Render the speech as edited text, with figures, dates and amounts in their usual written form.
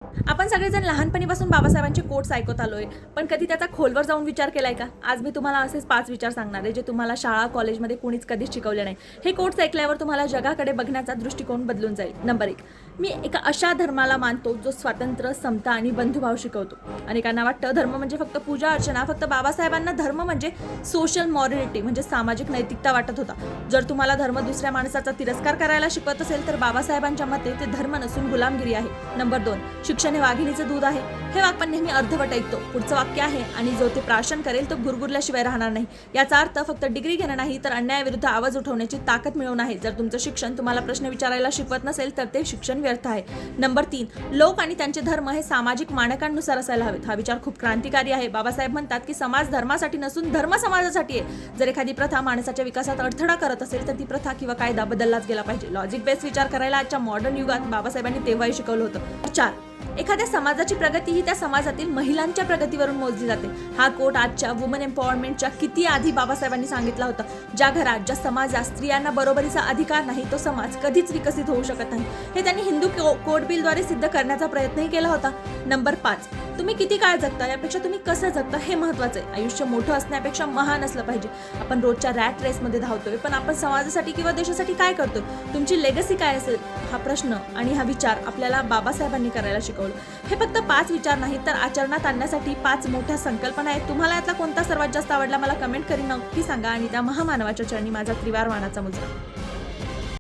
आपण सगळेजण लहानपणीपासून बाबासाहेबांचे कोट्स ऐकत आलोय, पण कधी त्याचा खोलवर जाऊन विचार केलाय का? आज मी तुम्हाला असेच 5 विचार सांगणार आहे, जे तुम्हाला शाळा, कॉलेजमध्ये कोणीच कधीच शिकवले नाही. हे कोट्स ऐकल्यावर तुम्हाला जगाकडे बघण्याचा दृष्टिकोन बदलून जाईल. नंबर 1, मी एका अशा धर्माला मानतो, जो स्वातंत्र्य, समता आणि बंधुभाव शिकवतो. अनेकांना वाटतं धर्म म्हणजे फक्त पूजा अर्चना, फक्त बाबासाहेबांना धर्म म्हणजे सोशल मॉरॅलिटी म्हणजे सामाजिक नैतिकता वाटत होता. जर तुम्हाला धर्म दुसऱ्या माणसाचा तिरस्कार करायला शिकवत असेल, तर बाबासाहेबांच्या मते ते धर्म नसून गुलामगिरी आहे. नंबर 2, शिक्षण हे वाघिणीचं दूध आहे. हे वाक्य नेहमी अर्धवट ऐकतो. पुढचं वाक्य आहे, आणि जो ते प्राशन करेल तो गुरगुरल्याशिवाय राहणार नाही. याचा अर्थ फक्त डिग्री घेणं नाही, तर अन्यायाविरुद्ध आवाज उठवण्याची ताकद मिळवणं आहे. जर तुमचं शिक्षण तुम्हाला प्रश्न विचारायला शिकवत नसेल, तर ते शिक्षण व्यर्थ आहे. नंबर 3, लोक आणि त्यांचे धर्म हे सामाजिक मानकांनुसार असायला हवेत. हा विचार खूप क्रांतिकारी आहे. बाबासाहेब म्हणतात की समाज धर्मासाठी नसून धर्म समाजासाठी आहे. जर एखादी प्रथा माणसाच्या विकासात अडथळा करत असेल, तर ती प्रथा किंवा कायदा बदललाच गेला पाहिजे. लॉजिक बेस्ड विचार करायला आजच्या मॉडर्न युगात बाबासाहेबांनी तेव्हाही शिकवलं होतं. 4, एखाद्या समाजाची प्रगती ही त्या समाजातील महिलांच्या प्रगतीवरून मोजली जाते. हा कोट आजच्या वुमन एम्पॉवरमेंटच्या किती आधी बाबासाहेबांनी सांगितला होता. ज्या घरात, ज्या समाजात स्त्रियांना बरोबरीचा अधिकार नाही, तो समाज कधीच विकसित होऊ शकत नाही. हे त्यांनी हिंदू कोड बिलद्वारे सिद्ध करण्याचा प्रयत्नही केला होता. नंबर 5, तुम्ही किती काळ जगता यापेक्षा तुम्ही कसं जगता हे महत्त्वाचं आहे. आयुष्य मोठं असण्यापेक्षा महान असलं पाहिजे. आपण रोजच्या रॅट रेसमध्ये धावतोय, पण आपण समाजासाठी किंवा देशासाठी काय करतोय? तुमची लेगसी काय असेल? हा प्रश्न आणि हा विचार आपल्याला बाबासाहेबांनी करायला शिकवलं. हे फक्त 5 विचार नाहीत, तर आचरणात आणण्यासाठी 5 मोठ्या संकल्पना आहेत. तुम्हाला यातला कोणता सर्वात जास्त आवडला मला कमेंट करून नक्की सांगा, आणि त्या महामानवाच्या चरणी माझा त्रिवार मानाचा मुजरा.